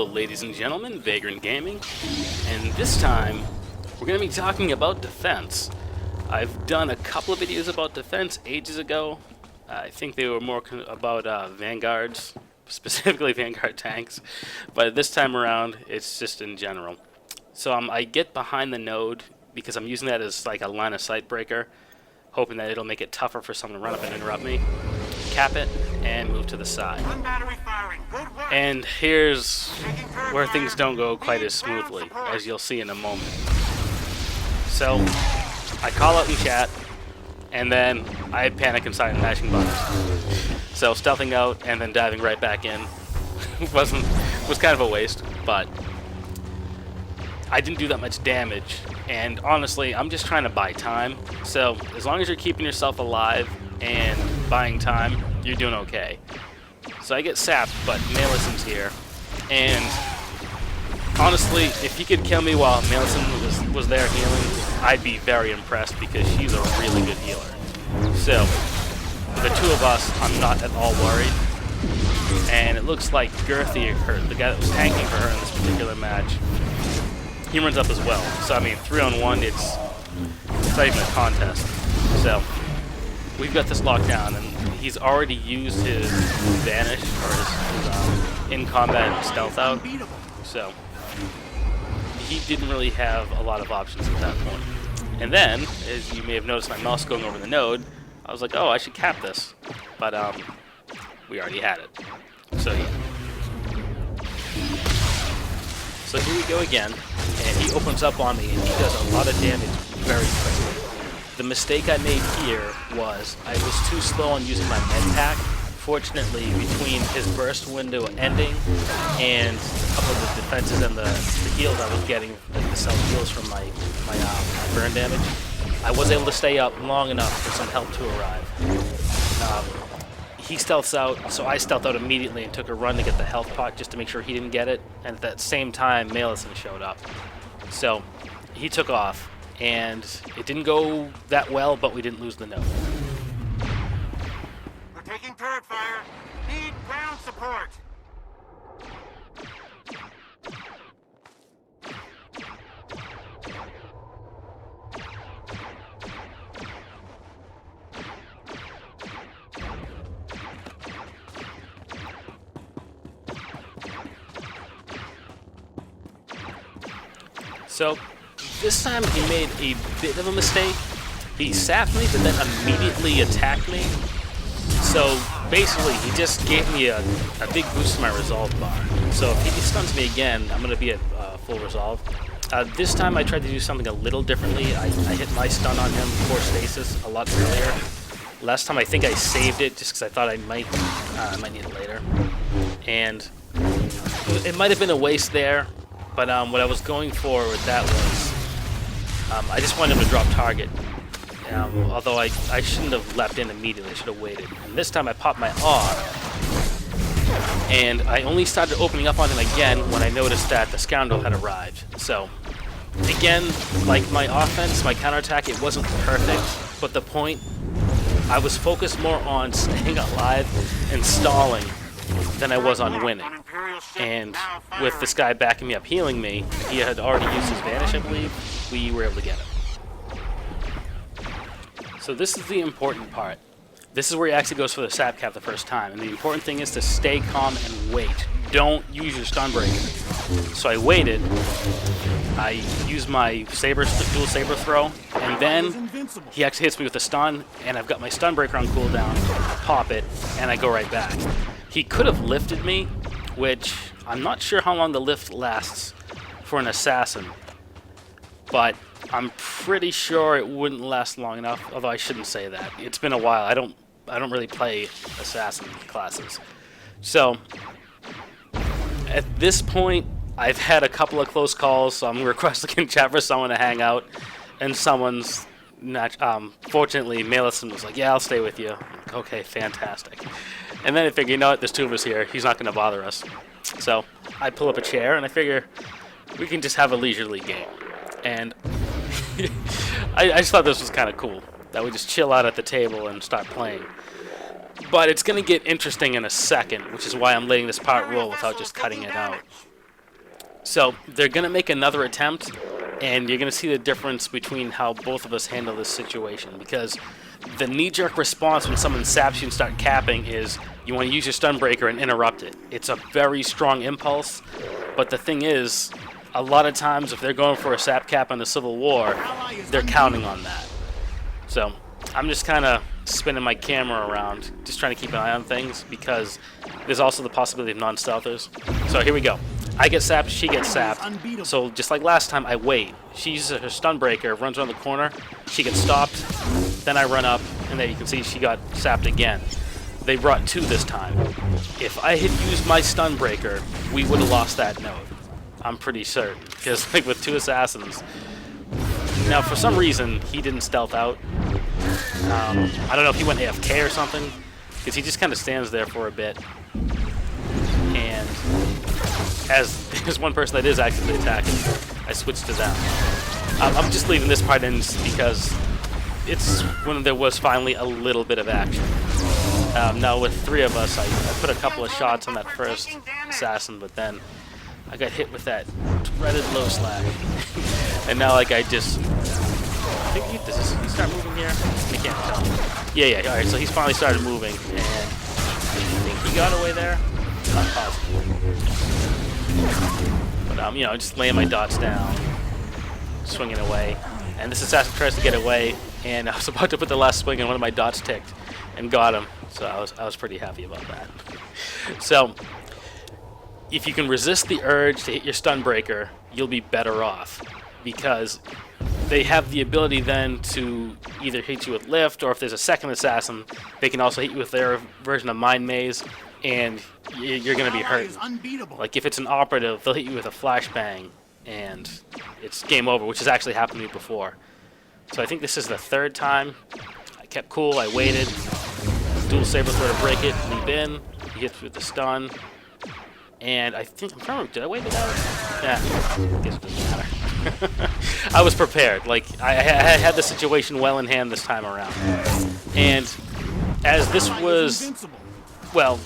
Hello ladies and gentlemen, Vagran Gaming, and this time we're going to be talking about defense. I've done a couple of videos about defense ages ago. I think they were more about vanguards, specifically vanguard tanks, but this time around it's just in general. So I get behind the node because I'm using that as like a line of sight breaker, hoping that it'll make it tougher for someone to run up and interrupt me. Cap it and move to the side. And here's where things don't go quite as smoothly, as you'll see in a moment. So I call out in chat, and then I panic inside and mashing buttons. So stealthing out and then diving right back in was kind of a waste, but I didn't do that much damage. And honestly, I'm just trying to buy time. So as long as you're keeping yourself alive and buying time, you're doing okay. So I get sapped, but Melison's here. And honestly, if he could kill me while Melison was there healing, I'd be very impressed because she's a really good healer. So the two of us, I'm not at all worried. And it looks like Girthy, the guy that was tanking for her in this particular match, he runs up as well. So I mean, 3-on-1, it's not even a contest. So we've got this locked down, and he's already used his vanish or his in-combat stealth out. So he didn't really have a lot of options at that point. And then, as you may have noticed my mouse going over the node, I was like, oh, I should cap this. But we already had it. So yeah. So here we go again, and he opens up on me, and he does a lot of damage very quickly. The mistake I made here was I was too slow on using my med pack. Fortunately, between his burst window ending and a couple of the defenses and the heals I was getting, the self-heals from my burn damage, I was able to stay up long enough for some help to arrive. He stealths out, so I stealthed out immediately and took a run to get the health pot just to make sure he didn't get it, and at that same time, Malison showed up. So he took off, and it didn't go that well, but we didn't lose the node. We're taking turret fire. Need ground support. So this time he made a bit of a mistake. He sapped me, but then immediately attacked me. So basically, he just gave me a big boost to my resolve bar. So if he stuns me again, I'm going to be at full resolve. This time I tried to do something a little differently. I hit my stun on him for stasis a lot earlier. Last time I think I saved it just because I thought I might need it later. And it might have been a waste there. But what I was going for with that was, I just wanted him to drop target. Although I shouldn't have leapt in immediately, I should have waited. And this time I popped my awe, and I only started opening up on him again when I noticed that the scoundrel had arrived. So, again, like my offense, my counterattack, it wasn't perfect, but the point, I was focused more on staying alive and stalling than I was on winning. And with this guy backing me up, healing me, he had already used his vanish, I believe, we were able to get him. So this is the important part. This is where he actually goes for the sap cap the first time, and the important thing is to stay calm and wait. Don't use your stun breaker. So I waited, I used my dual saber throw, and then he actually hits me with a stun, and I've got my stun breaker on cooldown, pop it, and I go right back. He could have lifted me, which I'm not sure how long the lift lasts for an assassin, but I'm pretty sure it wouldn't last long enough, although I shouldn't say that. It's been a while. I don't really play assassin classes. So at this point, I've had a couple of close calls, so I'm requesting in chat for someone to hang out, and someone's not, fortunately, Malison was like, yeah, I'll stay with you. Like, okay, fantastic. And then I figured, you know what, there's two of us here. He's not going to bother us. So I pull up a chair, and I figure we can just have a leisurely game. And I just thought this was kind of cool, that we just chill out at the table and start playing. But it's going to get interesting in a second, which is why I'm letting this part roll without just cutting it out. So they're going to make another attempt, and you're going to see the difference between how both of us handle this situation, because the knee-jerk response when someone saps you and start capping is you want to use your stun breaker and interrupt it. It's a very strong impulse, but the thing is, a lot of times if they're going for a sap cap on the Civil War, they're counting on that. So I'm just kind of spinning my camera around, just trying to keep an eye on things, because there's also the possibility of non-stealthers. So here we go. I get sapped, she gets sapped. So just like last time, I wait. She uses her stun breaker, runs around the corner, she gets stopped, then I run up, and there you can see she got sapped again. They brought 2 this time. If I had used my stun breaker, we would have lost that node. I'm pretty certain, because like with 2 assassins. Now for some reason, he didn't stealth out. I don't know if he went AFK or something, because he just kind of stands there for a bit. And as there's one person that is actively attacking, I switched to them. I'm just leaving this part in because it's when there was finally a little bit of action. Now with 3 of us, I put a couple of shots on that first assassin, but then I got hit with that dreaded low slack. And now like I just... I think he start moving here? I can't tell. Yeah, alright, so he's finally started moving, and I think he got away there? Not possible. But, you know, just laying my dots down, swinging away. And this assassin tries to get away, and I was about to put the last swing, and one of my dots ticked, and got him. So I was pretty happy about that. So, if you can resist the urge to hit your stun breaker, you'll be better off, because they have the ability then to either hit you with lift, or if there's a second assassin, they can also hit you with their version of mind maze, and you're going to be hurt. Like if it's an operative, they'll hit you with a flashbang, and it's game over, which has actually happened to me before. So I think this is the 3rd time. I kept cool, I waited. Dual saber throw to break it, leap in, he hits with the stun. And I think, I'm trying to remember, did I wait it out? Yeah, I guess it doesn't matter. I was prepared. Like, I had the situation well in hand this time around. And as this was, well,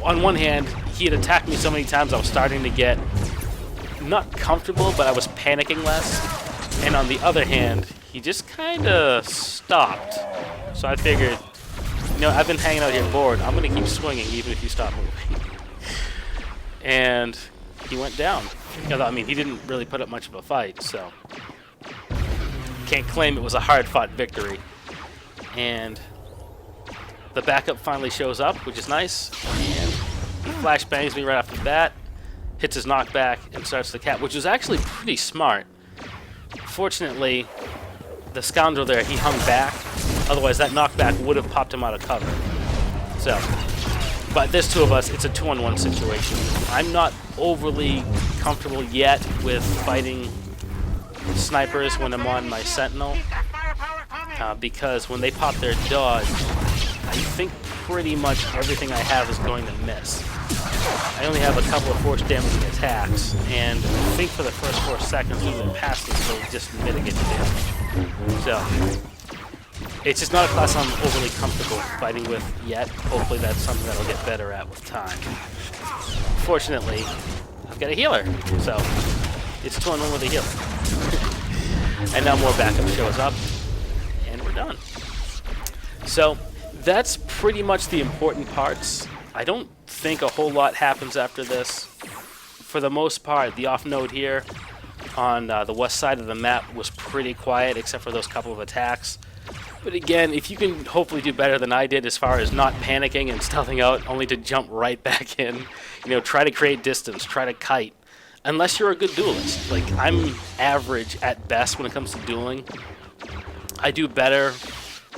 on one hand, he had attacked me so many times I was starting to get, not comfortable, but I was panicking less. And on the other hand, he just kind of stopped. So I figured, you know, I've been hanging out here bored. I'm going to keep swinging even if you stop moving. And he went down. I mean, he didn't really put up much of a fight, so can't claim it was a hard-fought victory. And the backup finally shows up, which is nice. And he flashbangs me right off the bat, hits his knockback, and starts the cap, which was actually pretty smart. Fortunately, the scoundrel there, he hung back. Otherwise, that knockback would have popped him out of cover. So, but there's 2 of us. It's a 2-on-1 situation. I'm not overly comfortable yet with fighting snipers when I'm on my Sentinel, because when they pop their dodge, I think pretty much everything I have is going to miss. I only have a couple of force damaging attacks, and I think for the first 4 seconds even past this, they'll just mitigate the damage. So, it's just not a class I'm overly comfortable fighting with yet. Hopefully that's something that I'll get better at with time. Fortunately, I've got a healer, so it's 2-on-1 with a healer. And now more backup shows up, and we're done. So that's pretty much the important parts. I don't think a whole lot happens after this. For the most part, the off node here on the west side of the map was pretty quiet, except for those couple of attacks. But again, if you can hopefully do better than I did as far as not panicking and stealthing out only to jump right back in, you know, try to create distance, try to kite. Unless you're a good duelist. Like, I'm average at best when it comes to dueling. I do better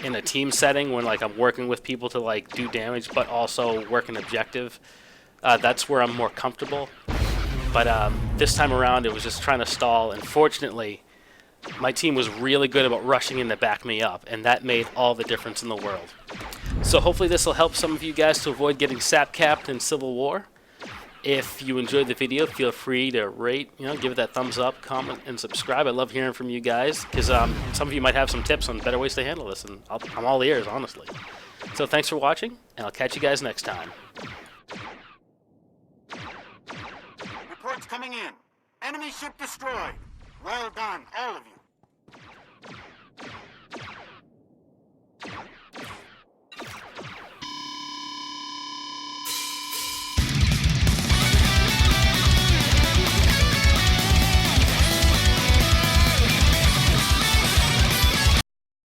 in a team setting when, like, I'm working with people to, like, do damage, but also work an objective. That's where I'm more comfortable. But this time around, it was just trying to stall, and fortunately, my team was really good about rushing in to back me up, and that made all the difference in the world. So hopefully this will help some of you guys to avoid getting sap-capped in Civil War. If you enjoyed the video, feel free to rate, you know, give it that thumbs up, comment, and subscribe. I love hearing from you guys, because some of you might have some tips on better ways to handle this, and I'm all ears, honestly. So thanks for watching, and I'll catch you guys next time. Reports coming in. Enemy ship destroyed. Well done, all of you.